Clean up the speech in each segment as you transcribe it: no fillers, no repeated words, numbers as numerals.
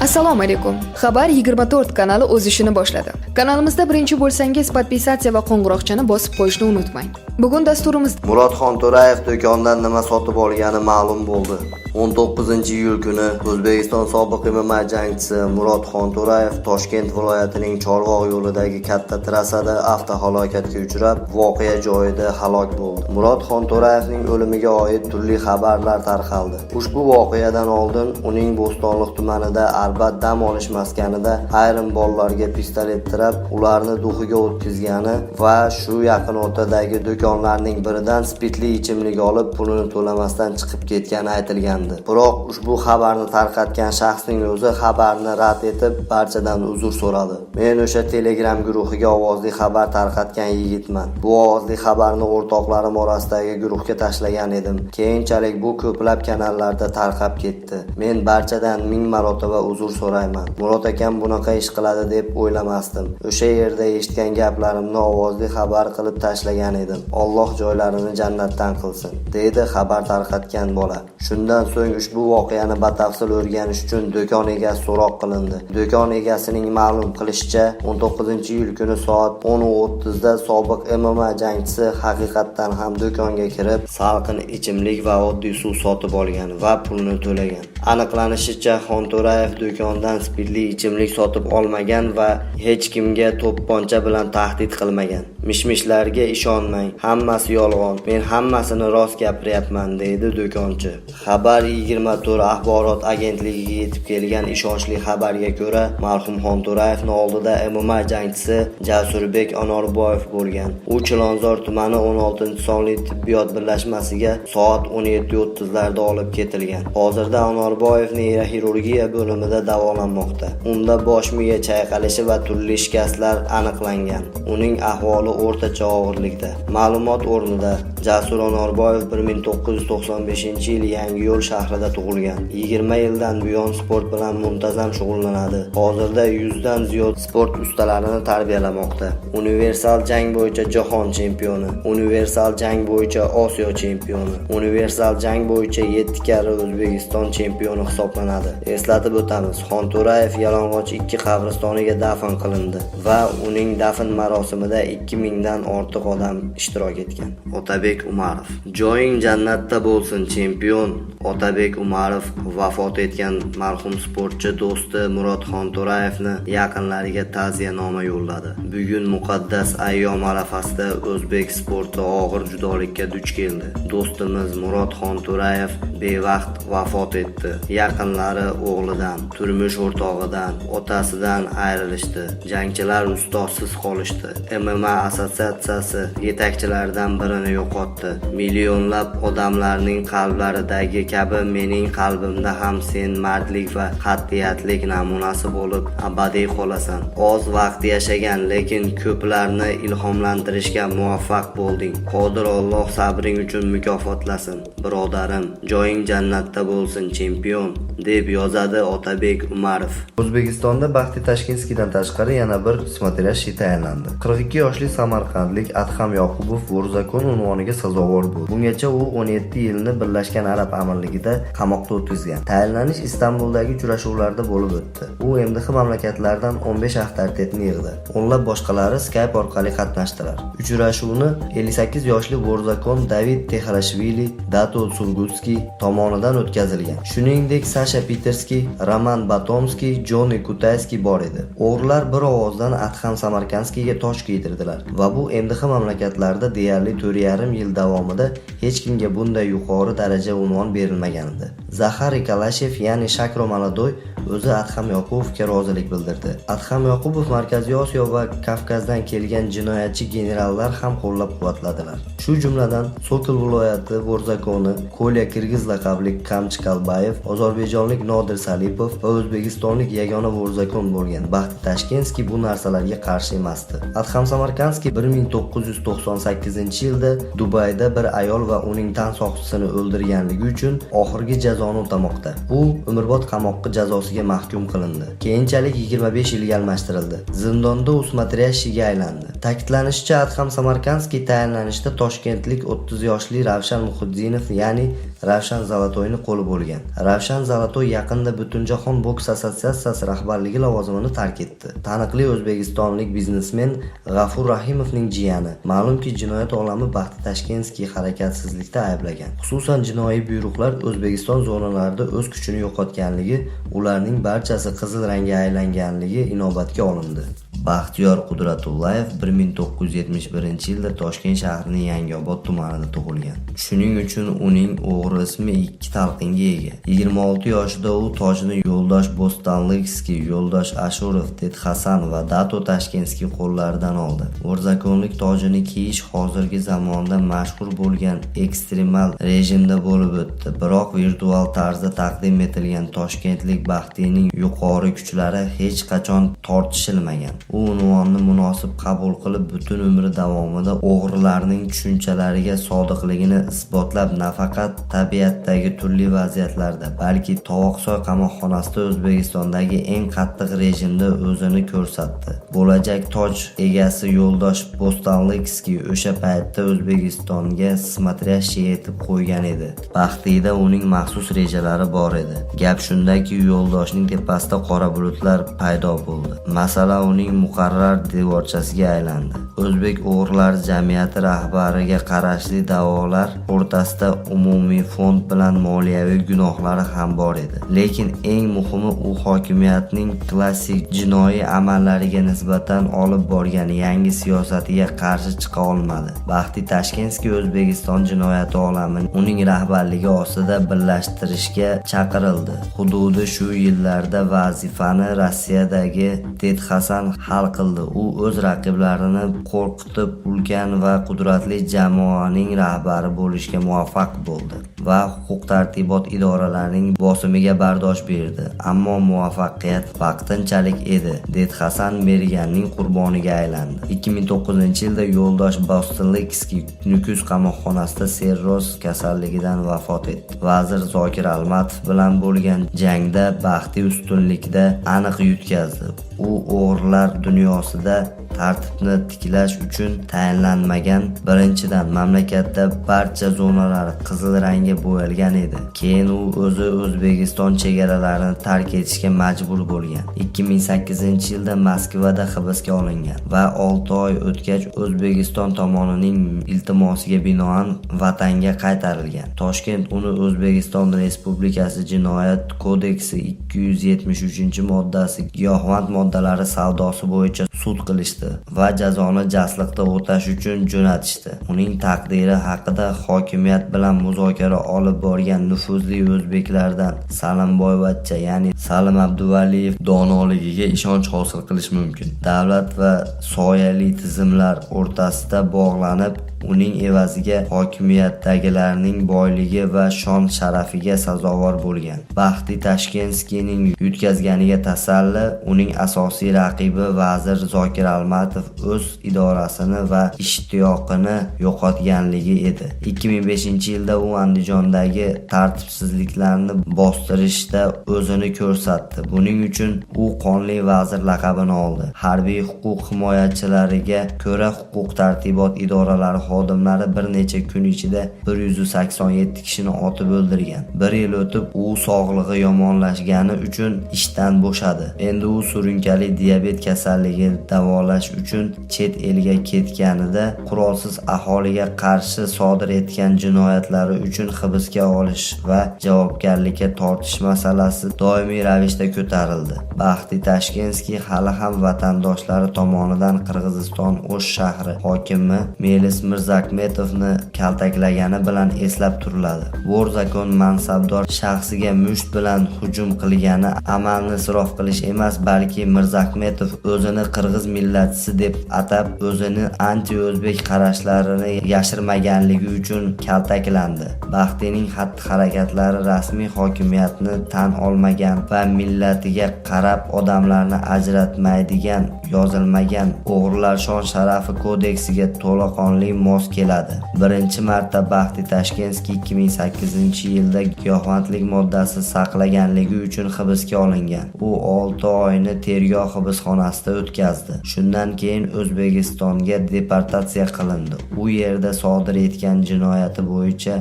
Assalomu alaykum. Xabar 24 kanali o'z ishini boshladi. Kanalimizda birinchi bo'lsangiz, podpisatsiya va qo'ng'iroqchani bosib qo'yishni unutmang. Bugun dasturimiz Murodxon To'rayev do'kondan nima sotib olgani ma'lum bo'ldi. 19-iyul kuni O'zbekiston sobiq MMA jangchisi Murodxon To'rayev Toshkent viloyatining Chorvoq yo'lidagi katta trassada avtohalokatga uchrab, voqea joyida halok bo'ldi. Murodxon To'rayevning o'limiga oid turli xabarlar tarqaldi. Ushbu voqeadan oldin uning Bo'stonliq tumanida Arbat dam olish maskanida ayrim bolalarga pistolet tirab, ularni duxiga o'tkazgani va shu yaqin o'rtadagi do'konlarning biridan spirtli ichimlik olib, pulini to'lamasdan chiqib ketgani aytilgandi. Biroq ushbu xabarni tarqatgan shaxsning o'zi xabarni rad etib, barchadan uzr so'radi. Men o'sha Telegram guruhiga ovozli xabar tarqatgan yigitman. Bu ovozli xabarni o'rtoqlarim orasidagi guruhga tashlagan edim. Keyinchalik bu ko'plab kanallarda tarqab ketdi. Men barchadan ming marotaba uzr so'rayman. Murod akam bunaqa ish qiladi deb o'ylamasdim. O'sha yerda eshitgan gaplarimni ovozli xabar qilib tashlagan edim. Alloh joylarini jannatdan qilsin, deydi xabar tarqatgan bola. Shundan so'ng ushbu voqeani batafsil o'rganish uchun do'kon egasi so'roq qilindi. Do'kon egasining ma'lum qilishicha, 19-iyul kuni soat 10:30 da sobiq MMA jangchisi haqiqatdan ham do'konga kirib, salqin ichimlik va oddiy suv sotib olgan va pulni to'lagan. Aniqlanishicha, Xon To'rayev do'kondan spirtli ichimlik sotib olmagan va hech kimga to'pponcha bilan tahdid qilmagan. Mishmishlarga ishonmang, hammasi yolg'on. Men hammasini rost gapiryapman, deydi do'konchi. Xabar 24 axborot agentligiga yetib kelgan ishonchli xabarga ko'ra, marhum Xon To'rayevning oldida MMA jangchisi Jasurbek Anorboyev bo'lgan. U Chilonzor tumani 16-sonli tibbiyot birlashmasiga soat 17:30 larda olib ketilgan. Hozirda Anorboyev neyroxirurgiya bo'limida davolanmoqda. Unda bosh miya chayqalishi va turli shikastlar aniqlangan. Uning ahvoli o'rtacha og'irlikda. Ma'lumot o'rnida, Jasur Anorboyev 1995-yil Yangiyo'l shahrida tug'ilgan. 20 yildan buyon sport bilan muntazam shug'ullanadi. Hozirda 100 dan ziyod sport ustalarini tarbiyalamoqda. Universal jang bo'yicha jahon chempioni, universal jang bo'yicha Osiyo chempioni, universal jang bo'yicha 7 karra O'zbekiston chempioni hisoblanadi. Eslatib o'tamiz, Xon To'rayev Yalang'och 2 qabristoniga dafn qilindi va uning dafn marosimida 2000 dan ortiq odam ishtirok etgan. Otabek Umarov. Joying jannatda bo'lsin, chempion. Otabek Umarov vafot etgan marhum sportchi do'sti Murodxon To'rayevni yaqinlariga ta'ziyanoma yo'lladi. Bugun muqaddas ayyom arafasida o'zbek sporti og'ir judolikka duch keldi. Do'stimiz Murodxon To'rayev bevaqt vafot etdi. Yaqinlari o'g'lidan, turmush o'rtog'idan, otasidan ayrilishdi. Jangchilar ustozsiz qolishdi. MMA assotsiatsiyasi yetakchilaridan birini yo'qotdi. Millionlab odamlarning qalblaridagi kabi mening qalbimda ham sen mardlik va qat'iyatlik namunasi bo'lib abadiy qolasan. Oz vaqt yashagan, lekin ko'plarni ilhomlantirishga muvaffaq bo'lding. Qodir Alloh sabring uchun mukofotlasin. Birodarim, joying jannatda bo'lsin, chempion, deb yozadi Otabek Umarov. O'zbekistonda Baxti Tashkinskidan tashqari yana bir smotryash tayinlandi. 42 yoshli samarqandlik Adham Yoqubov Vorzakon unvoniga sazovor bo'ldi. Bungacha u 17 yilni Birlashgan Arab Amirligida qamoqda o'tkazgan. Tayinlanish Istanbuldagi uchrashuvlarda bo'lib o'tdi. U MDH mamlakatlaridan 15 avtoritetni yig'di. O'nlab boshqalari Skype orqali qatnashdilar. Uchrashuvni 58 yoshli Vorzakon David Texrashvili, Dato Surgutskiy tomonidan o'tkazilgan. Shuningdek, Sasha Peterskiy, Roman Batomskiy, Joni Kutayskiy bor edi. O'g'rilar bir ovozdan Adham Samarkandskiyga tosh kiydirdilar va bu MDH mamlakatlarida deyarli 4,5 yil davomida hech kimga bunday yuqori daraja unvon berilmagan edi. Zaxariy Kalashev, ya'ni Shakro Maladoy o'zi Adham Yoqubovga rozilik bildirdi. Adham Yoqubov Markaziy Osiyo va Kavkazdan kelgan jinoyatchi generallar ham qo'llab-quvvatladilar. Shu jumladan Sokol viloyati Vorzakoni, Kolya Kirgiz laqabli Kamchi Kalbayev, ozarbayjonlik Nodir Salipov va o'zbekistonlik yagona Vorzakon bo'lgan Baxti Tashkinskiy bu narsalarga qarshi emasdi. Adham Samarkandskiy 1998-yilda Dubayda bir ayol va uning tan soqchisini o'ldirganligi uchun oxirgi jazoni o'tamoqda. U umrbod qamoqqa jazosiga mahkum qilindi. Keyinchalik 25 yilga almashtirildi. Zindonda u smotryachiga aylandi. Ta'kidlanishicha, Adham Samarkandskiy tayinlanishda toshkentlik 30 yoshli Ravshan Muhiddinov, ya'ni Ravshan Zolotoyni qo'li bo'lgan. Ravshan Zolotoy yaqinda Butunjahon boks assotsiatsiyasi rahbarligi lavozimini tark etdi. Taniqli o'zbekistonlik biznesmen G'afur Rahimovning jiyani ma'lumki jinoyat olami Baxti Tashkenskiy harakatsizlikda ayblagan. Xususan jinoiy buyruqlar O'zbekiston zonalarida o'z kuchini yo'qotganligi, ularning barchasi qizil rangga aylanganligi inobatga olindi. Baxtiyor Qudratullayev 1971-yilda Toshkent shahrining Yangiobod tumanida tug'ilgan. Shuning uchun uning o'g'ri ismi ikki talqinga ega. 26 yoshida u tojni Yo'ldosh Bo'stonlikskiy, Yo'ldosh Ashurov, Tetxasan va Dato Tashkenskiy qo'llaridan oldi. O'rzakonlik tojini kiyish hozirgi zamonda mashhur bo'lgan ekstremal rejimda bo'lib o'tdi. Biroq virtual tarzda taqdim etilgan toshkentlik Baxtining yuqori kuchlari hech qachon tortishilmagan. U unvonni munosib qabul qilib, butun umri davomida o'g'rilarning tushunchalariga sodiqligini isbotlab, nafaqat tabiatdagi turli vaziyatlarda, balki Tovoqsoy qamoqxonasida O'zbekistondagi eng qattiq rejimda o'zini ko'rsatdi. Bo'lajak toj egasi Yo'ldosh Bo'stonlikskiy o'sha paytda O'zbekistonga smatryashi etib qo'ygan edi. Baxtida uning maxsus rejalari bor edi. Gap shundaki, Yo'ldoshning tepasida qora bulutlar paydo bo'ldi. Masala uning muqarrar devorchasiga aylandi. O'zbek o'g'rilar jamiyati rahbariga qarashli da'volar o'rtasida umumiy fond bilan moliyaviy gunohlari ham bor edi. Lekin eng muhimi u hokimiyatning klassik jinoiy amallariga nisbatan olib borgan yangi siyosatiga qarshi chiqa olmadi. Baxti Tashkenskiy O'zbekiston jinoyati olamini uning rahbarligi ostida birlashtirishga chaqirildi. Hududi shu yillarda vazifani Rossiyadagi Tetxasan hal qildi. U o'z raqiblarini qo'rqitib, ulkan va qudratli jamoaning rahbari bo'lishga muvaffaq bo'ldi va huquq-tartibot idoralarining bosimiga bardosh berdi. Ammo muvaffaqiyat vaqtinchalik edi. Tetxasan Merganning qurboniga aylandi. 2009-yilda Yo'ldosh Bo'stonlikskiy Nukus qamoqxonasida sirroz kasalligidan vafot etdi. Vazir Zokir Almatov bilan bo'lgan jangda Baxti ustunlikda aniq yutqazdi. U o'g'rilar dunyosida tartibni tiklash uchun tayinlanmagan. Birinchidan, mamlakatda barcha zonalar qizil rangga bo'yalgan edi. Keyin u o'zi O'zbekiston chegaralarini tark etishga majbur bo'lgan. 2008-yilda Moskvada hibsga olingan va 6 oy o'tgach O'zbekiston tomonining iltimosiga binoan vatanga qaytarilgan. Toshkent uni O'zbekiston Respublikasi Jinoyat kodeksi 273-moddasi giyohvand moddalari savdosi bo'yicha sud qilishdi va jazoni jasliqda o'tash uchun jo'natishdi. Uning taqdiri haqida hokimiyat bilan muzokara olib borgan nufuzli o'zbeklardan Salimboyevcha, ya'ni Salim Abduvaliyev donoligiga ishonch hosil qilish mumkin. Davlat va soyali tizimlar o'rtasida bog'lanib, uning evaziga hokimiyatdagilarning boyligi va shon sharafiga sazovor bo'lgan. Baxti Tashkenskiyning yutqazganiga tasalli uning asosiy raqibi vazir Zokir Almatov o'z idorasini va ishtiyoqini yo'qotganligi edi. 2005-yilda u Andijondagi tartibsizliklarni bostirishda o'zini ko'rsatdi. Buning uchun u qonli vazir laqabini oldi. Harbiy huquq himoyachilariga ko'ra, huquq-tartibot idoralari xodimlari bir necha kun ichida 187 kishini otib o'ldirgan. 1 yil o'tib u sog'lig'i yomonlashgani uchun ishdan bo'shadi. Endi u surunkali diabet kasalligi davolash uchun chet elga ketganida qurolsiz aholiga qarshi sodir etgan jinoyatlari uchun hibsga olish va javobgarlikka tortish masalasi doimiy ravishda ko'tarildi. Baxti Tashkenskiy hali ham vatandoshlari tomonidan Qirg'iziston O'sh shahri hokimi Melis Mirzakmetovni kaltaklagani bilan eslab turiladi. Bo'rzakon mansabdor shaxsiga musht bilan hujum qilgani amalni isrof qilish emas, balki Mirzakmetov o'zini qirg'iz millatchisi deb atab, o'zini anti-o'zbek qarashlarini yashirmaganligi uchun kaltaklandi. Baxtining xatti-harakatlari rasmiy hokimiyatni tan olmagan va millatiga qarab odamlarni ajratmaydigan yozilmagan o'g'rilar shon sharafi kodeksiga to'laqonli mos keladi. Birinchi marta Baxti Tashkenskiy 2008-yilda giyohvandlik moddasi saqlaganligi uchun hibsga olingan. U 6 oyni tergov hibsxonasida o'tkazdi. Shundan keyin O'zbekistonga deportatsiya qilindi. U yerda sodir etgan jinoyati bo'yicha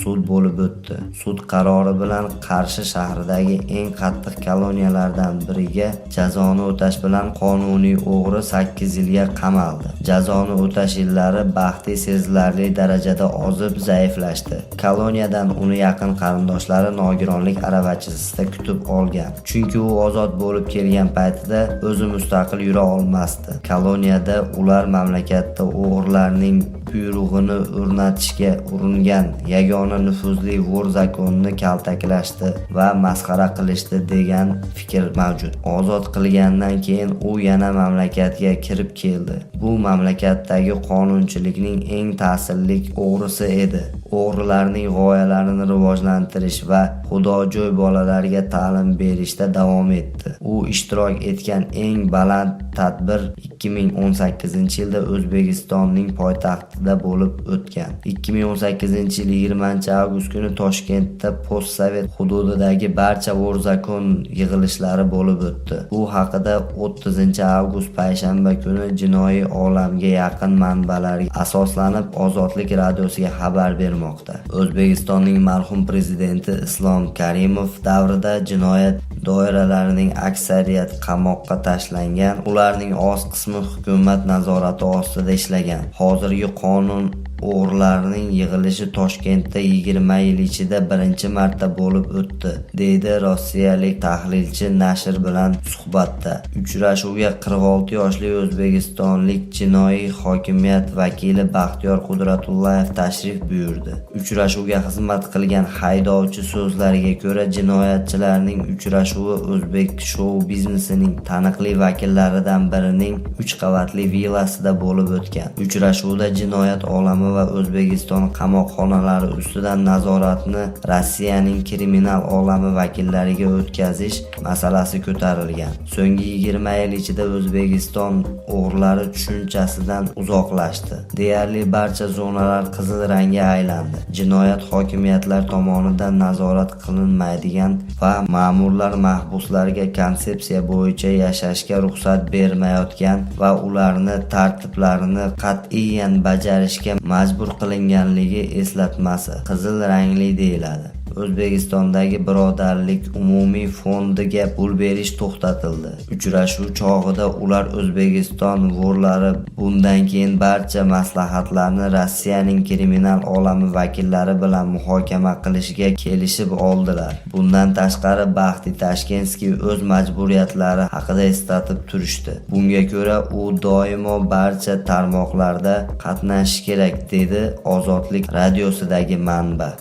sud bo'lib o'tdi. Sud qarori bilan Qarshi shahridagi eng qattiq koloniyalardan biriga jazoni o'tash bilan qonuniy o'g'ri 8 yilga qamaldi. Jazoni o'tash yillari baxti sezilarli darajada ozib zaiflashdi. Koloniyadan uni yaqin qarindoshlari nogironlik aravachasida kutib olgan. Chunki u ozod bo'lib kelgan paytida o'zi mustaqil yura olmasdi. Koloniyada ular mamlakatda o'g'rilarning buyrug'ini o'rnatishga uringan yagona nufuzli zakonni kaltaklashdi va masxara qilishdi degan fikr mavjud. Ozod qilgandan keyin u yana mamlakatga kirib keldi. Bu mamlakatdagi qonunchilikning eng ta'sirli o'g'risi edi. O'g'rilarning g'oyalarini rivojlantirish va xudojo'y bolalarga ta'lim berishda davom etdi. U ishtirok etgan eng baland tadbir 2018-yilda O'zbekistonning poytaxtida bo'lib o'tgan. 2018-yil 20-avgust kuni Toshkentda postsovet hududidagi barcha zakon yig'ilishlari bo'lib o'tdi. Bu haqida 30-avgust payshanba kuni jinoiy olamga yaqin manbalarga asoslanib Ozodlik radiosiga xabar bermoqda. O'zbekistonning marhum prezidenti Islom Karimov davrida jinoyat doiralarining aksariyat qamoqqa tashlangan, ularning oz qismi hukumat nazorati ostida ishlagan. Hozirgi qonun o'g'rilarning yig'ilishi Toshkentda 20 yil ichida birinchi marta bo'lib o'tdi, deydi rossiyalik tahlilchi nashr bilan suhbatda. Uchrashuvga 46 yoshli o'zbekistonlik jinoiy hokimiyat vakili Baxtiyor Qudratullayev tashrif buyurdi. Uchrashuvga xizmat qilgan haydovchi so'zlariga ko'ra, jinoyatchilarning uchrashuvi o'zbek shou biznesining taniqli vakillaridan birining 3 qavatli villasida bo'lib o'tgan. Uchrashuvda jinoyat olami va O'zbekiston qamoqxonalari ustidan nazoratni Rossiyaning kriminal olami vakillariga o'tkazish masalasi ko'tarilgan. So'nggi 20 yil ichida O'zbekiston o'g'rilari tushunchasidan uzoqlashdi. Deyarli barcha zonalar qizil rangga aylandi. Jinoyat hokimiyatlar tomonidan nazorat qilinmaydigan va ma'murlar mahbuslarga konsepsiya bo'yicha yashashga ruxsat bermayotgan va ularni tartiblarini qat'iyan bajarishga majbur qilinganligi eslatmasi qizil rangli deyiladi. O'zbekistondagi birodarlik umumiy fondiga pul berish to'xtatildi. Uchrashuv chog'ida ular O'zbekiston vo'rlari bundan keyin barcha maslahatlarni Rossiyaning kriminal olami vakillari bilan muhokama qilishga kelishib oldilar. Bundan tashqari Baxti Tashkenskiy o'z majburiyatlari haqida eslatib turishdi. Bunga ko'ra u doimo barcha tarmoqlarda qatnashishi kerak, dedi Ozodlik radiosidagi manba.